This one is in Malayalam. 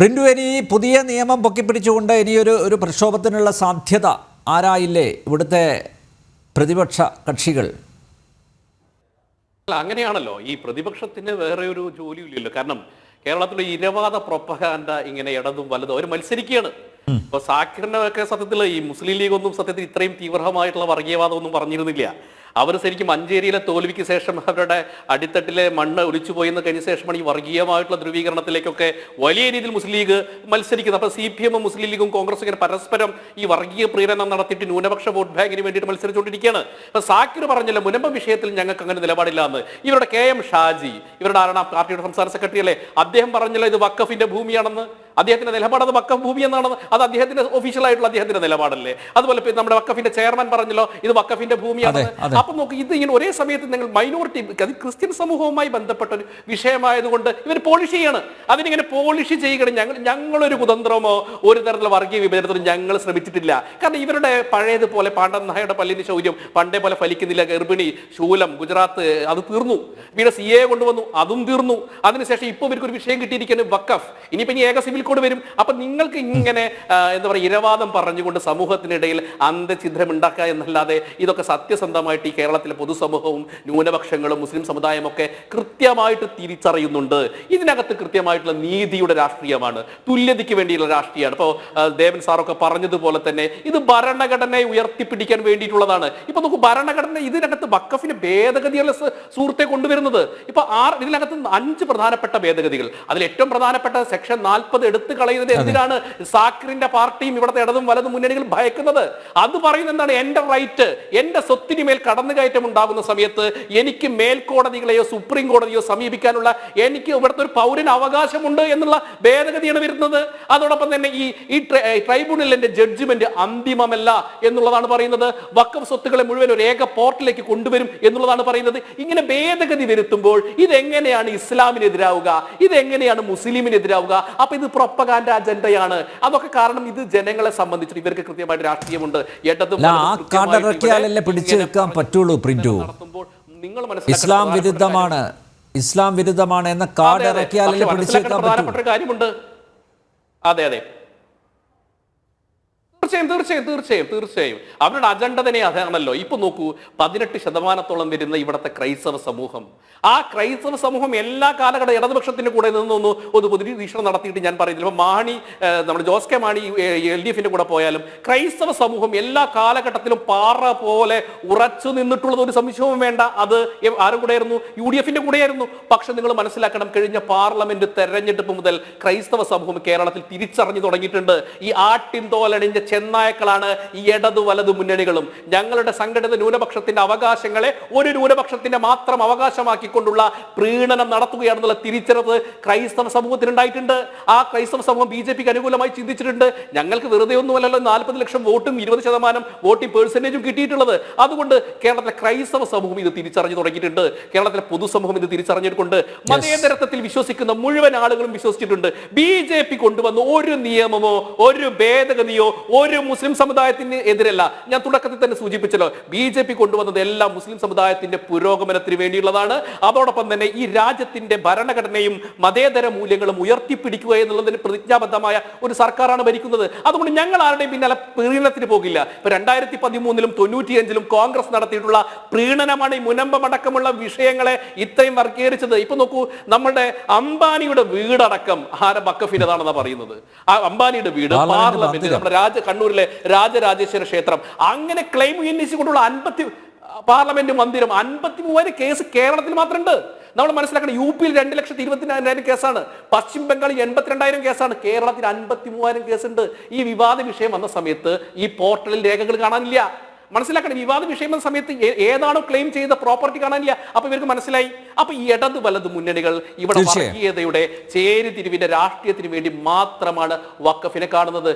പ്രിന്റു, ഇനി പുതിയ നിയമം പൊക്കിപ്പിടിച്ചുകൊണ്ട് ഇനിയൊരു പ്രക്ഷോഭത്തിനുള്ള സാധ്യത ആരായില്ലേ ഇവിടുത്തെ പ്രതിപക്ഷ കക്ഷികൾ? അങ്ങനെയാണല്ലോ, ഈ പ്രതിപക്ഷത്തിന് വേറെ ഒരു ജോലിയില്ലല്ലോ. കാരണം കേരളത്തിലെ ഇരവാദ പ്രൊപ്പഗാൻഡ ഇങ്ങനെ ഇടതും വലതും അവർ മത്സരിക്കുകയാണ്. ഇപ്പൊ സാക്കിറിനൊക്കെ സത്യത്തിൽ ഈ മുസ്ലിം ലീഗ് ഒന്നും സത്യത്തിൽ ഇത്രയും തീവ്രമായിട്ടുള്ള വർഗീയവാദം ഒന്നും പറഞ്ഞിരുന്നില്ല. അവർ ശരിക്കും മഞ്ചേരിയിലെ തോൽവിക്ക് ശേഷം അവരുടെ അടിത്തട്ടിലെ മണ്ണ് ഒലിച്ചുപോയി എന്ന് കഴിഞ്ഞ ശേഷമാണ് ഈ വർഗീയമായിട്ടുള്ള ധ്രുവീകരണത്തിലേക്കൊക്കെ വലിയ രീതിയിൽ മുസ്ലിം ലീഗ് മത്സരിക്കുന്നത്. അപ്പൊ CPM മുസ്ലിം ലീഗും കോൺഗ്രസും ഇങ്ങനെ പരസ്പരം ഈ വർഗീയ പ്രീണനം നടത്തിയിട്ട് ന്യൂനപക്ഷ വോട്ട് ബാങ്കിന് വേണ്ടിയിട്ട് മത്സരിച്ചുകൊണ്ടിരിക്കുകയാണ്. അപ്പൊ സാക്കിർ പറഞ്ഞല്ലോ, മുനമ്പ വിഷയത്തിൽ ഞങ്ങൾക്ക് അങ്ങനെ നിലപാടില്ല എന്ന്. ഇവരുടെ KM ഷാജി, ഇവരുടെ ആരാണ് പാർട്ടിയുടെ സംസ്ഥാന സെക്രട്ടറി അല്ലേ, അദ്ദേഹം പറഞ്ഞല്ലോ ഇത് വഖഫിന്റെ ഭൂമിയാണെന്ന്. അദ്ദേഹത്തിന്റെ നിലപാട് അത് വഖഫ് ഭൂമി എന്നാണെന്ന്. അത് അദ്ദേഹത്തിന്റെ ഒഫീഷ്യൽ ആയിട്ടുള്ള അദ്ദേഹത്തിന്റെ നിലപാടല്ലേ. അതുപോലെ നമ്മുടെ വഖഫിന്റെ ചെയർമാൻ പറഞ്ഞല്ലോ ഇത് വഖഫിന്റെ ഭൂമിയാണെന്ന്. അപ്പൊ നോക്ക്, ഇത് ഇങ്ങനെ ഒരേ സമയത്ത് നിങ്ങൾ മൈനോറിറ്റി, അത് ക്രിസ്ത്യൻ സമൂഹവുമായി ബന്ധപ്പെട്ട ഒരു വിഷയമായതുകൊണ്ട് ഇവർ പോളിഷ് ചെയ്യാണ്. അതിനിങ്ങനെ പോളിഷ് ചെയ്യണം. ഞങ്ങളൊരു കുതന്ത്രമോ ഒരു തരത്തിലുള്ള വർഗീയ വിഭജനത്തിനും ഞങ്ങൾ ശ്രമിച്ചിട്ടില്ല. കാരണം ഇവരുടെ പഴയതുപോലെ പാണ്ഡൻ നായരുടെ പല്ലിന്റെ ശൗര്യം പണ്ടേ പോലെ ഫലിക്കുന്നില്ല. ഗർഭിണി, ശൂലം, ഗുജറാത്ത് അത് തീർന്നു. പിന്നെ CA കൊണ്ടുവന്നു, അതും തീർന്നു. അതിനുശേഷം ഇപ്പൊ ഇവർക്ക് ഒരു വിഷയം കിട്ടിയിരിക്കുന്നത് വഖഫ്. ഇനിയിപ്പോ ഏക സിവിൽ കോഡ് വരും. അപ്പൊ നിങ്ങൾക്ക് ഇങ്ങനെ എന്താ പറയുക, ഇരവാദം പറഞ്ഞുകൊണ്ട് സമൂഹത്തിനിടയിൽ അന്തഛിദ്രം ഉണ്ടാക്കുക എന്നല്ലാതെ ഇതൊക്കെ സത്യസന്ധമായിട്ട് ഈ കേരളത്തിലെ പൊതുസമൂഹവും ന്യൂനപക്ഷങ്ങളും മുസ്ലിം സമുദായം ഒക്കെ കൃത്യമായിട്ട് തിരിച്ചറിയുന്നുണ്ട്. ഇതിനകത്ത് കൃത്യമായിട്ടുള്ള നീതിയുടെ രാഷ്ട്രീയമാണ്, തുല്യതയ്ക്ക് വേണ്ടിയുള്ള രാഷ്ട്രീയമാണ്. ഇപ്പോൾ ദേവൻ സാറൊക്കെ പറഞ്ഞതുപോലെ തന്നെ ഇത് ഭരണഘടനയെ ഉയർത്തിപ്പിടിക്കാൻ വേണ്ടിയിട്ടുള്ളതാണ്. ഇപ്പൊ നമുക്ക് ഭരണഘടന ഇതിനകത്ത് വഖഫിന് ഭേദഗതിയുള്ള സുഹൃത്തെ കൊണ്ടുവരുന്നത്. ഇപ്പൊ ഇതിനകത്ത് 5 പ്രധാനപ്പെട്ട ഭേദഗതികൾ. അതിൽ ഏറ്റവും പ്രധാനപ്പെട്ട സെക്ഷൻ 40 എടുത്തു കളയുന്നത് എന്തിനാണ്? സാക്കിറിന്റെ പാർട്ടിയും ഇവിടുത്തെ ഇടതും വലതും മുന്നണികളും ഭയക്കുന്നത്. അത് പറയുന്നത് എന്താണ്? എന്റെ റൈറ്റ്, എന്റെ സ്വത്തിന് മേൽ കടന്നുകയറ്റം ഉണ്ടാകുന്ന സമയത്ത് എനിക്ക് മേൽക്കോടതികളെയോ സുപ്രീം കോടതിയോ സമീപിക്കാനുള്ള എനിക്ക് ഇവിടുത്തെ ഒരു പൗരന് അവകാശമുണ്ട് എന്നുള്ള ഭേദഗതിയാണ് വരുന്നത്. അതോടൊപ്പം തന്നെ ഈ ട്രൈബ്യൂണലിന്റെ ജഡ്ജ്മെന്റ് അന്തിമമല്ല എന്നുള്ളതാണ് പറയുന്നത്. വഖഫ് സ്വത്തുക്കളെ മുഴുവൻ ഒരു ഏക പോർട്ടലിലേക്ക് കൊണ്ടുവരും എന്നുള്ളതാണ് പറയുന്നത്. ഇങ്ങനെ ഭേദഗതി വരുത്തുമ്പോൾ ഇതെങ്ങനെയാണ് ഇസ്ലാമിനെതിരാവുക? ഇതെങ്ങനെയാണ് മുസ്ലിമിനെതിരാവുക? അപ്പൊ ഇത് പ്രൊപ്പഗാൻഡ അജണ്ടയാണ്. അതൊക്കെ കാരണം ഇത് ജനങ്ങളെ സംബന്ധിച്ചിട്ട് ഇവർക്ക് കൃത്യമായിട്ട് രാഷ്ട്രീയമുണ്ട്. പിടിച്ചു വെക്കാൻ പറ്റുള്ളൂ പ്രിന്റു. ഇസ്ലാം വിരുദ്ധമാണ് എന്ന കാർഡ് ഇറക്കിയാലല്ലേ പിടിച്ചു വെക്കാൻ പറ്റുള്ളൂ. കാര്യമുണ്ട്. അതെ അതെ, തീർച്ചയായും അവരുടെ അജണ്ട തന്നെ അതാണല്ലോ. ഇപ്പൊ നോക്കൂ, 18% വരുന്ന ഇവിടുത്തെ ക്രൈസ്തവ സമൂഹം, ആ ക്രൈസ്തവ സമൂഹം എല്ലാ കാലഘട്ടം ഇടതുപക്ഷത്തിന്റെ കൂടെ നിന്നൊന്ന് ഒരു പൊതുവീക്ഷണം നടത്തിയിട്ട് ഞാൻ പറയുന്നില്ല. ഇപ്പൊ മാണി, നമ്മുടെ ജോസ് കെ മാണി LDFന്റെ കൂടെ പോയാലും ക്രൈസ്തവ സമൂഹം എല്ലാ കാലഘട്ടത്തിലും പാറ പോലെ ഉറച്ചു നിന്നിട്ടുള്ളത് ഒരു സംശയവും വേണ്ട. അത് ആരും കൂടെയായിരുന്നു? UDFന്റെ കൂടെയായിരുന്നു. പക്ഷെ നിങ്ങൾ മനസ്സിലാക്കണം, കഴിഞ്ഞ പാർലമെന്റ് തെരഞ്ഞെടുപ്പ് മുതൽ ക്രൈസ്തവ സമൂഹം കേരളത്തിൽ തിരിച്ചറിഞ്ഞു തുടങ്ങിയിട്ടുണ്ട്. ഈ ആട്ടിൻതോലണിഞ്ഞ ചെന്നായക്കളാണ് ഈ ഇടതു വലതു മുന്നണികളും. ഞങ്ങളുടെ സംഘടിത ന്യൂനപക്ഷത്തിന്റെ അവകാശങ്ങളെ ഒരു ന്യൂനപക്ഷത്തിന്റെ മാത്രം അവകാശമാക്കിക്കൊണ്ടുള്ള പ്രീണനം നടത്തുകയാണെന്നുള്ള തിരിച്ചറിവ് ക്രൈസ്തവ സമൂഹത്തിനുണ്ടായിട്ടുണ്ട്. ആ ക്രൈസ്തവ സമൂഹം BJPക്ക് അനുകൂലമായി ചിന്തിച്ചിട്ടുണ്ട്. ഞങ്ങൾക്ക് വെറുതെ ഒന്നുമല്ലല്ലോ 40 ലക്ഷം വോട്ടും 20% വോട്ടിംഗ് പെർസെന്റേജും കിട്ടിയിട്ടുള്ളത്. അതുകൊണ്ട് കേരളത്തിലെ ക്രൈസ്തവ സമൂഹം ഇത് തിരിച്ചറിഞ്ഞു തുടങ്ങിയിട്ടുണ്ട്. കേരളത്തിലെ പൊതുസമൂഹം ഇത് തിരിച്ചറിഞ്ഞിട്ടുണ്ട്. മതേതരത്വത്തിൽ വിശ്വസിക്കുന്ന മുഴുവൻ ആളുകളും വിശ്വസിച്ചിട്ടുണ്ട്. BJP കൊണ്ടുവന്ന ഒരു നിയമമോ ഒരു ഭേദഗതിയോ ഒരു മുസ്ലിം സമുദായത്തിന് എതിരല്ല. ഞാൻ തുടക്കത്തിൽ തന്നെ സൂചിപ്പിച്ചല്ലോ, BJP കൊണ്ടുവന്നത് എല്ലാം മുസ്ലിം സമുദായത്തിന്റെ പുരോഗമനത്തിന് വേണ്ടിയുള്ളതാണ്. അതോടൊപ്പം തന്നെ ഈ രാജ്യത്തിന്റെ ഭരണഘടനയും മതേതര മൂല്യങ്ങളും ഉയർത്തിപ്പിടിക്കുക എന്നുള്ളതിന് പ്രതിജ്ഞാബദ്ധമായ ഒരു സർക്കാരാണ് ഭരിക്കുന്നത്. അതുകൊണ്ട് ഞങ്ങൾ ആരുടെയും പിന്നാലെ പ്രീണനത്തിന് പോകില്ല. ഇപ്പൊ 2013-ലും 95-ലും കോൺഗ്രസ് നടത്തിയിട്ടുള്ള പ്രീണനമാണ് ഈ മുനമ്പമടക്കമുള്ള വിഷയങ്ങളെ ഇത്രയും വർഗീകരിച്ചത്. ഇപ്പൊ നോക്കൂ, നമ്മുടെ അംബാനിയുടെ വീടടക്കം വഖഫിന്റേതാണെന്നാണ് പറയുന്നത്. ആ അംബാനിയുടെ വീട് പാർലമെന്റ്, നമ്മുടെ കണ്ണൂരിലെ രാജരാജേശ്വര ക്ഷേത്രം, അങ്ങനെ ക്ലെയിം ഉന്നയിച്ചുകൊണ്ടുള്ള 50 പാർലമെന്റ് മന്ദിരം, 53,000 കേസ് കേരളത്തിൽ മാത്രമുണ്ട്. നമ്മൾ മനസ്സിലാക്കണം, UPയിൽ 2,20,000 കേസാണ്, പശ്ചിമ ബംഗാളിൽ 82,000 കേസാണ്, കേരളത്തിൽ 53,000 കേസുണ്ട്. ഈ വിവാദ വിഷയം വന്ന സമയത്ത് ഈ പോർട്ടലിൽ രേഖകൾ കാണാനില്ല. മനസ്സിലാക്കണം, വിവാദ വിഷയം എന്ന സമയത്ത് ഏതാണോ ക്ലെയിം ചെയ്ത പ്രോപ്പർട്ടി കാണാനില്ല. അപ്പൊ ഇവർക്ക് മനസ്സിലായി, അപ്പൊ ഈ ഇടത് വലത് മുന്നണികൾ ഇവിടെ വർഗീയതയുടെ ചേരിതിരിവിന്റെ രാഷ്ട്രീയത്തിന് വേണ്ടി മാത്രമാണ് വഖഫിനെ കാണുന്നത്.